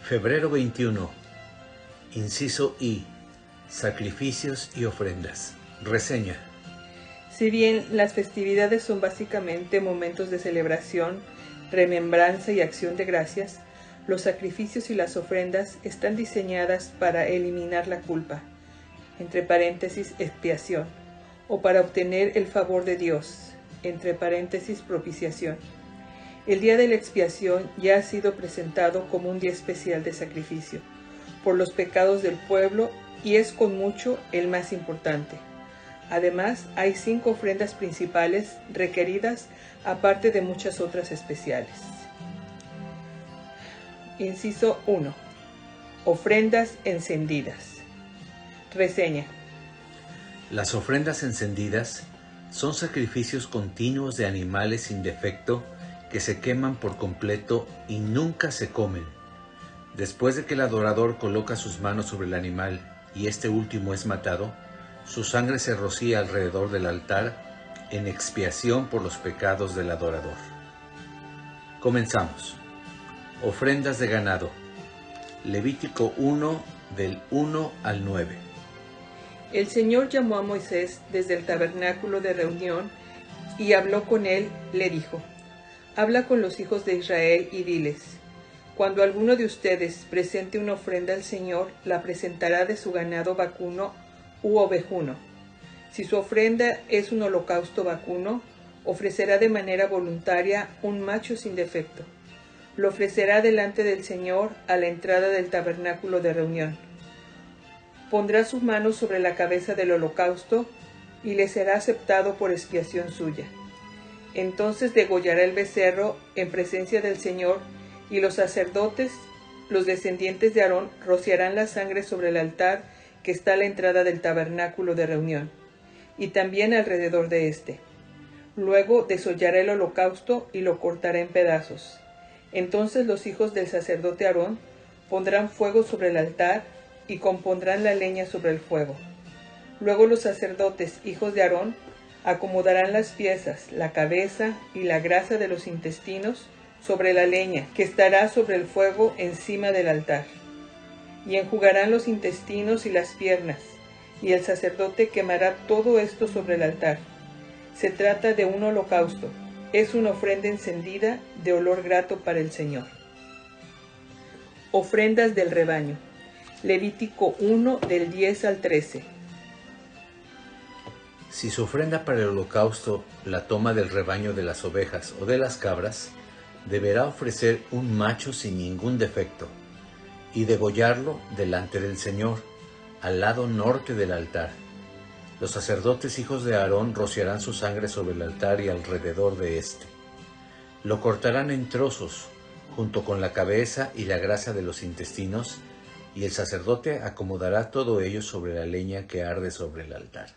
Febrero 21. Inciso I. Sacrificios y ofrendas. Reseña. Si bien las festividades son básicamente momentos de celebración, remembranza y acción de gracias, los sacrificios y las ofrendas están diseñadas para eliminar la culpa, entre paréntesis expiación, o para obtener el favor de Dios, entre paréntesis propiciación. El día de la expiación ya ha sido presentado como un día especial de sacrificio por los pecados del pueblo y es con mucho el más importante. Además, hay 5 ofrendas principales requeridas, aparte de muchas otras especiales. Inciso 1. Ofrendas encendidas. Reseña. Las ofrendas encendidas son sacrificios continuos de animales sin defecto que se queman por completo y nunca se comen. Después de que el adorador coloca sus manos sobre el animal y este último es matado, su sangre se rocía alrededor del altar en expiación por los pecados del adorador. Comenzamos. Ofrendas de ganado. Levítico 1, del 1 al 9. El Señor llamó a Moisés desde el tabernáculo de reunión y habló con él, le dijo: Habla con los hijos de Israel y diles: Cuando alguno de ustedes presente una ofrenda al Señor, la presentará de su ganado vacuno u ovejuno. Si su ofrenda es un holocausto vacuno, ofrecerá de manera voluntaria un macho sin defecto. Lo ofrecerá delante del Señor a la entrada del tabernáculo de reunión. Pondrá sus manos sobre la cabeza del holocausto y le será aceptado por expiación suya. Entonces degollará el becerro en presencia del Señor y los sacerdotes, los descendientes de Aarón, rociarán la sangre sobre el altar que está a la entrada del tabernáculo de reunión y también alrededor de éste. Luego desollará el holocausto y lo cortará en pedazos. Entonces los hijos del sacerdote Aarón pondrán fuego sobre el altar y compondrán la leña sobre el fuego. Luego los sacerdotes, hijos de Aarón, acomodarán las piezas, la cabeza y la grasa de los intestinos sobre la leña que estará sobre el fuego encima del altar. Y enjugarán los intestinos y las piernas, y el sacerdote quemará todo esto sobre el altar. Se trata de un holocausto, es una ofrenda encendida de olor grato para el Señor. Ofrendas del rebaño. Levítico 1, del 10 al 13. Si su ofrenda para el holocausto la toma del rebaño de las ovejas o de las cabras, deberá ofrecer un macho sin ningún defecto y degollarlo delante del Señor, al lado norte del altar. Los sacerdotes hijos de Aarón rociarán su sangre sobre el altar y alrededor de éste. Lo cortarán en trozos, junto con la cabeza y la grasa de los intestinos, y el sacerdote acomodará todo ello sobre la leña que arde sobre el altar.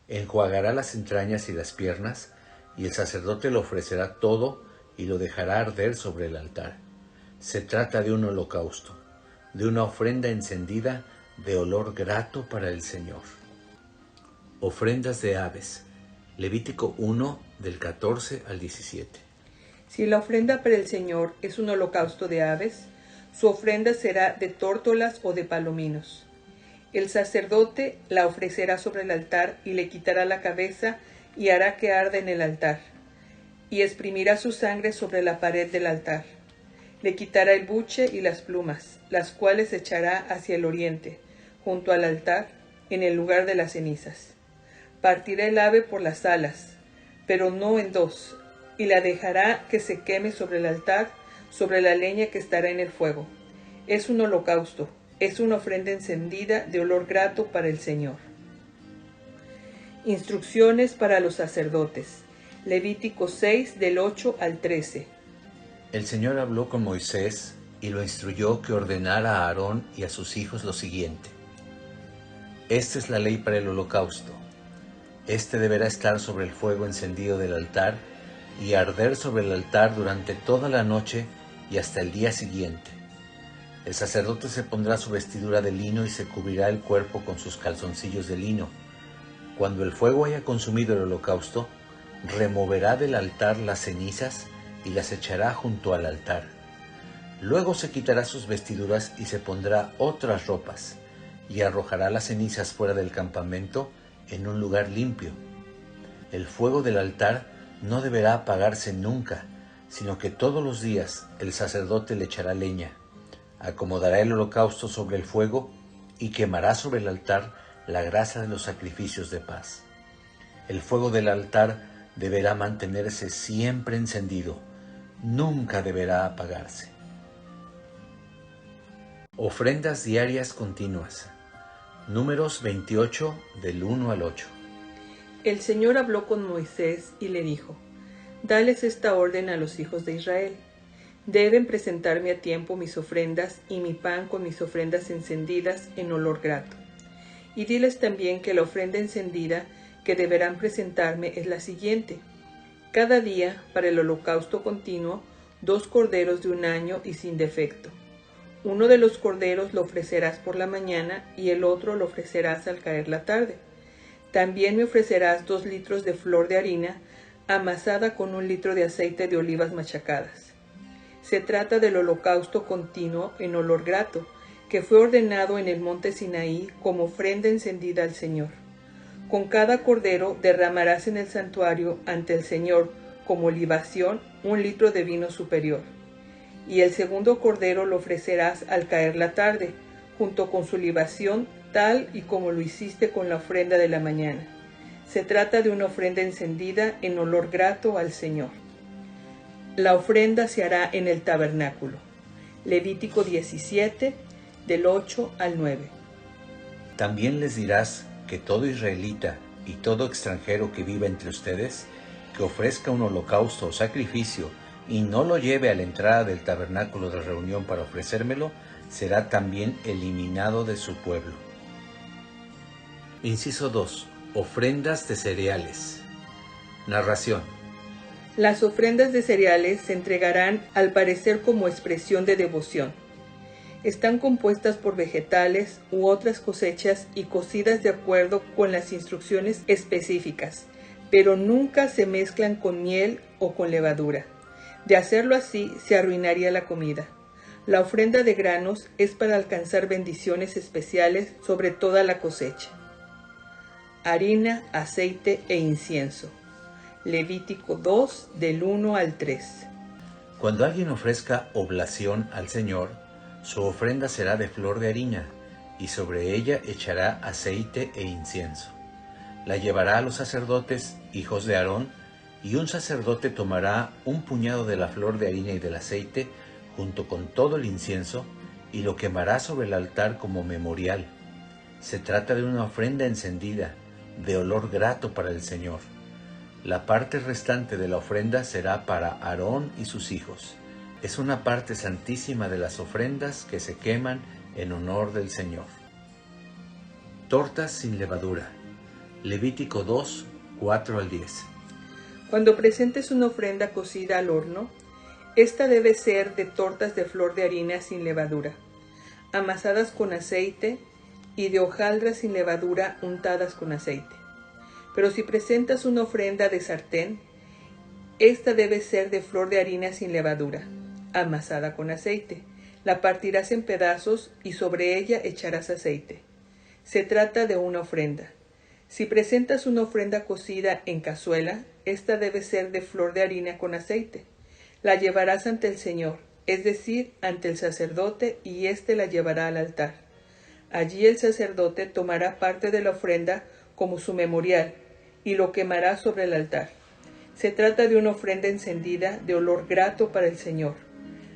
Enjuagará las entrañas y las piernas, y el sacerdote lo ofrecerá todo y lo dejará arder sobre el altar. Se trata de un holocausto, de una ofrenda encendida de olor grato para el Señor. Ofrendas de aves. Levítico 1, del 14 al 17. Si la ofrenda para el Señor es un holocausto de aves, su ofrenda será de tórtolas o de palominos. El sacerdote la ofrecerá sobre el altar y le quitará la cabeza y hará que arda en el altar, y exprimirá su sangre sobre la pared del altar. Le quitará el buche y las plumas, las cuales echará hacia el oriente, junto al altar, en el lugar de las cenizas. Partirá el ave por las alas, pero no en dos, y la dejará que se queme sobre el altar, sobre la leña que estará en el fuego. Es un holocausto, es una ofrenda encendida de olor grato para el Señor. Instrucciones para los sacerdotes. Levítico 6, del 8 al 13. El Señor habló con Moisés y lo instruyó que ordenara a Aarón y a sus hijos lo siguiente. Esta es la ley para el holocausto. Este deberá estar sobre el fuego encendido del altar y arder sobre el altar durante toda la noche y hasta el día siguiente. El sacerdote se pondrá su vestidura de lino y se cubrirá el cuerpo con sus calzoncillos de lino. Cuando el fuego haya consumido el holocausto, removerá del altar las cenizas y las echará junto al altar. Luego se quitará sus vestiduras y se pondrá otras ropas, y arrojará las cenizas fuera del campamento en un lugar limpio. El fuego del altar no deberá apagarse nunca, sino que todos los días el sacerdote le echará leña, acomodará el holocausto sobre el fuego y quemará sobre el altar la grasa de los sacrificios de paz. El fuego del altar deberá mantenerse siempre encendido, nunca deberá apagarse. Ofrendas diarias continuas. Números 28 del 1 al 8. El Señor habló con Moisés y le dijo: Dales esta orden a los hijos de Israel. Deben presentarme a tiempo mis ofrendas y mi pan con mis ofrendas encendidas en olor grato. Y diles también que la ofrenda encendida que deberán presentarme es la siguiente: cada día, para el holocausto continuo, 2 corderos de un año y sin defecto. Uno de los corderos lo ofrecerás por la mañana y el otro lo ofrecerás al caer la tarde. También me ofrecerás 2 litros de flor de harina amasada con 1 litro de aceite de olivas machacadas. Se trata del holocausto continuo en olor grato, que fue ordenado en el monte Sinaí como ofrenda encendida al Señor. Con cada cordero derramarás en el santuario ante el Señor como libación 1 litro de vino superior. Y el segundo cordero lo ofrecerás al caer la tarde, junto con su libación, tal y como lo hiciste con la ofrenda de la mañana. Se trata de una ofrenda encendida en olor grato al Señor. La ofrenda se hará en el tabernáculo. Levítico 17, del 8 al 9. También les dirás que todo israelita y todo extranjero que viva entre ustedes, que ofrezca un holocausto o sacrificio y no lo lleve a la entrada del tabernáculo de reunión para ofrecérmelo, será también eliminado de su pueblo. Inciso 2. Ofrendas de cereales. Narración. Las ofrendas de cereales se entregarán al parecer como expresión de devoción. Están compuestas por vegetales u otras cosechas y cocidas de acuerdo con las instrucciones específicas, pero nunca se mezclan con miel o con levadura. De hacerlo así, se arruinaría la comida. La ofrenda de granos es para alcanzar bendiciones especiales sobre toda la cosecha. Harina, aceite e incienso. Levítico 2, del 1 al 3. Cuando alguien ofrezca oblación al Señor, su ofrenda será de flor de harina, y sobre ella echará aceite e incienso. La llevará a los sacerdotes, hijos de Aarón, y un sacerdote tomará un puñado de la flor de harina y del aceite, junto con todo el incienso, y lo quemará sobre el altar como memorial. Se trata de una ofrenda encendida, de olor grato para el Señor. La parte restante de la ofrenda será para Aarón y sus hijos. Es una parte santísima de las ofrendas que se queman en honor del Señor. Tortas sin levadura. Levítico 2, 4 al 10. Cuando presentes una ofrenda cocida al horno, esta debe ser de tortas de flor de harina sin levadura, amasadas con aceite, y de hojaldras sin levadura untadas con aceite. Pero si presentas una ofrenda de sartén, esta debe ser de flor de harina sin levadura, amasada con aceite. La partirás en pedazos y sobre ella echarás aceite. Se trata de una ofrenda. Si presentas una ofrenda cocida en cazuela, esta debe ser de flor de harina con aceite. La llevarás ante el Señor, es decir, ante el sacerdote, y éste la llevará al altar. Allí el sacerdote tomará parte de la ofrenda como su memorial y lo quemará sobre el altar. Se trata de una ofrenda encendida de olor grato para el Señor.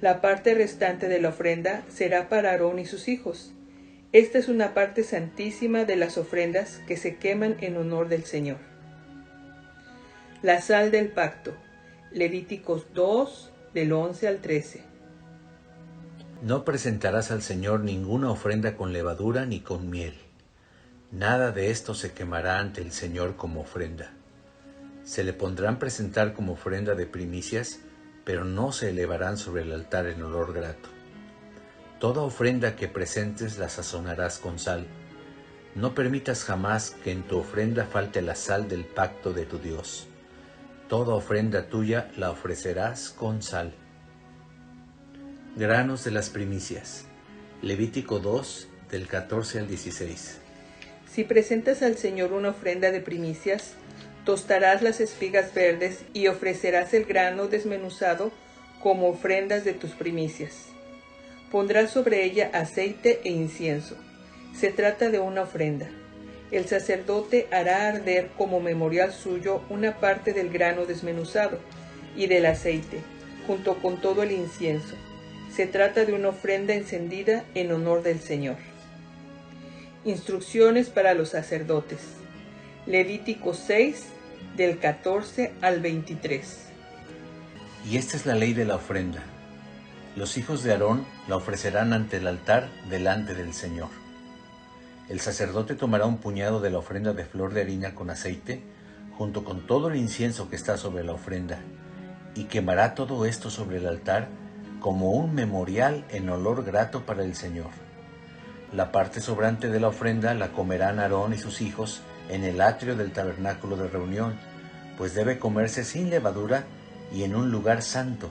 La parte restante de la ofrenda será para Aarón y sus hijos. Esta es una parte santísima de las ofrendas que se queman en honor del Señor. La sal del pacto. Levíticos 2, del 11 al 13. No presentarás al Señor ninguna ofrenda con levadura ni con miel. Nada de esto se quemará ante el Señor como ofrenda. Se le pondrán presentar como ofrenda de primicias, pero no se elevarán sobre el altar en olor grato. Toda ofrenda que presentes la sazonarás con sal. No permitas jamás que en tu ofrenda falte la sal del pacto de tu Dios. Toda ofrenda tuya la ofrecerás con sal. Granos de las primicias. Levítico 2, del 14 al 16. Si presentas al Señor una ofrenda de primicias, tostarás las espigas verdes y ofrecerás el grano desmenuzado como ofrendas de tus primicias. Pondrás sobre ella aceite e incienso. Se trata de una ofrenda. El sacerdote hará arder como memorial suyo una parte del grano desmenuzado y del aceite, junto con todo el incienso. Se trata de una ofrenda encendida en honor del Señor. Instrucciones para los sacerdotes. Levítico 6, del 14 al 23. Y esta es la ley de la ofrenda. Los hijos de Aarón la ofrecerán ante el altar delante del Señor. El sacerdote tomará un puñado de la ofrenda de flor de harina con aceite, junto con todo el incienso que está sobre la ofrenda, y quemará todo esto sobre el altar como un memorial en olor grato para el Señor. La parte sobrante de la ofrenda la comerán Aarón y sus hijos en el atrio del tabernáculo de reunión, pues debe comerse sin levadura y en un lugar santo.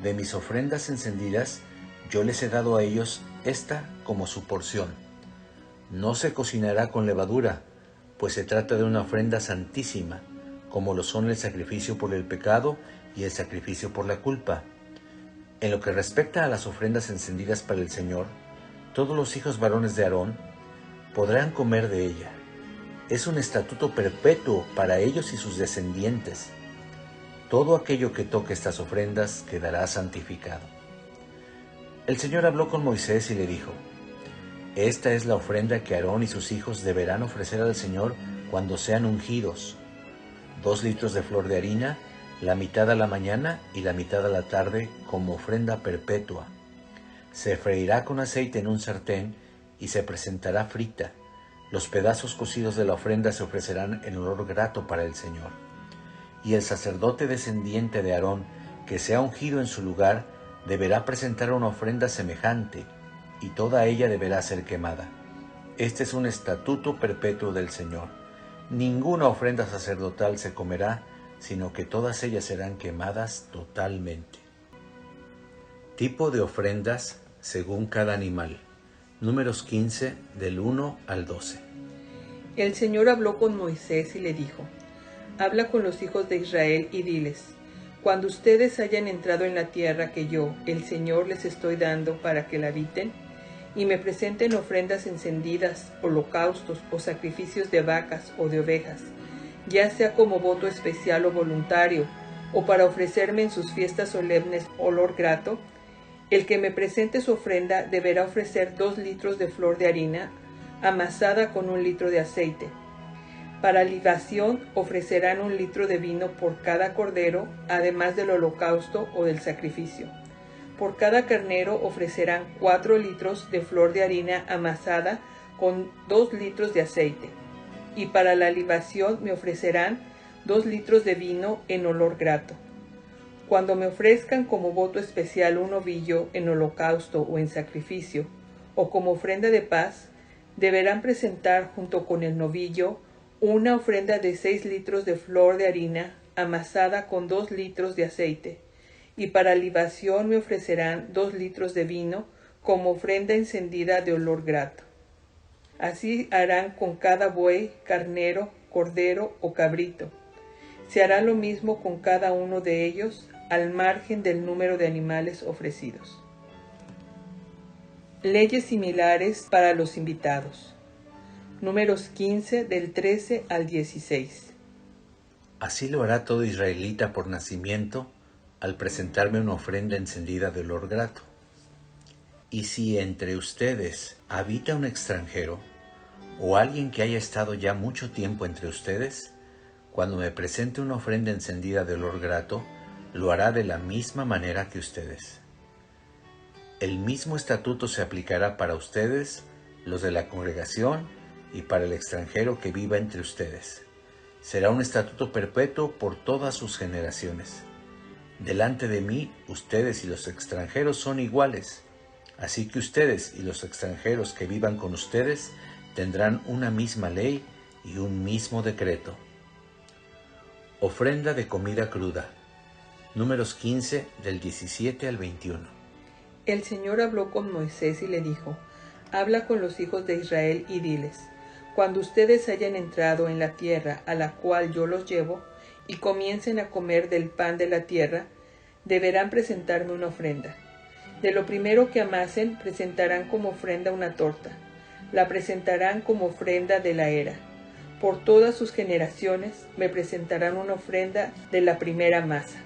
De mis ofrendas encendidas, yo les he dado a ellos esta como su porción. No se cocinará con levadura, pues se trata de una ofrenda santísima, como lo son el sacrificio por el pecado y el sacrificio por la culpa. En lo que respecta a las ofrendas encendidas para el Señor, todos los hijos varones de Aarón podrán comer de ella. Es un estatuto perpetuo para ellos y sus descendientes. Todo aquello que toque estas ofrendas quedará santificado. El Señor habló con Moisés y le dijo: Esta es la ofrenda que Aarón y sus hijos deberán ofrecer al Señor cuando sean ungidos: 2 litros de flor de harina, la mitad a la mañana y la mitad a la tarde, como ofrenda perpetua. Se freirá con aceite en un sartén y se presentará frita. Los pedazos cocidos de la ofrenda se ofrecerán en olor grato para el Señor. Y el sacerdote descendiente de Aarón, que sea ungido en su lugar, deberá presentar una ofrenda semejante, y toda ella deberá ser quemada. Este es un estatuto perpetuo del Señor. Ninguna ofrenda sacerdotal se comerá, sino que todas ellas serán quemadas totalmente. Tipo de ofrendas según cada animal. Números 15, del 1 al 12. El Señor habló con Moisés y le dijo: Habla con los hijos de Israel y diles: Cuando ustedes hayan entrado en la tierra que yo, el Señor, les estoy dando para que la habiten, y me presenten ofrendas encendidas, holocaustos o sacrificios de vacas o de ovejas, ya sea como voto especial o voluntario, o para ofrecerme en sus fiestas solemnes olor grato, el que me presente su ofrenda deberá ofrecer 2 litros de flor de harina amasada con 1 litro de aceite. Para libación ofrecerán 1 litro de vino por cada cordero, además del holocausto o del sacrificio. Por cada carnero ofrecerán 4 litros de flor de harina amasada con 2 litros de aceite. Y para la libación me ofrecerán 2 litros de vino en olor grato. Cuando me ofrezcan como voto especial un novillo en holocausto o en sacrificio, o como ofrenda de paz, deberán presentar junto con el novillo una ofrenda de 6 litros de flor de harina amasada con 2 litros de aceite, y para libación me ofrecerán 2 litros de vino como ofrenda encendida de olor grato. Así harán con cada buey, carnero, cordero o cabrito. Se hará lo mismo con cada uno de ellos, al margen del número de animales ofrecidos. Leyes similares para los invitados. Números 15, del 13 al 16. Así lo hará todo israelita por nacimiento al presentarme una ofrenda encendida de olor grato. Y si entre ustedes habita un extranjero o alguien que haya estado ya mucho tiempo entre ustedes, cuando me presente una ofrenda encendida de olor grato, lo hará de la misma manera que ustedes. El mismo estatuto se aplicará para ustedes, los de la congregación, y para el extranjero que viva entre ustedes. Será un estatuto perpetuo por todas sus generaciones. Delante de mí, ustedes y los extranjeros son iguales, así que ustedes y los extranjeros que vivan con ustedes tendrán una misma ley y un mismo decreto. Ofrenda de comida cruda. Números 15, del 17 al 21. El Señor habló con Moisés y le dijo: Habla con los hijos de Israel y diles: Cuando ustedes hayan entrado en la tierra a la cual yo los llevo, y comiencen a comer del pan de la tierra, deberán presentarme una ofrenda. De lo primero que amasen, presentarán como ofrenda una torta. La presentarán como ofrenda de la era. Por todas sus generaciones me presentarán una ofrenda de la primera masa.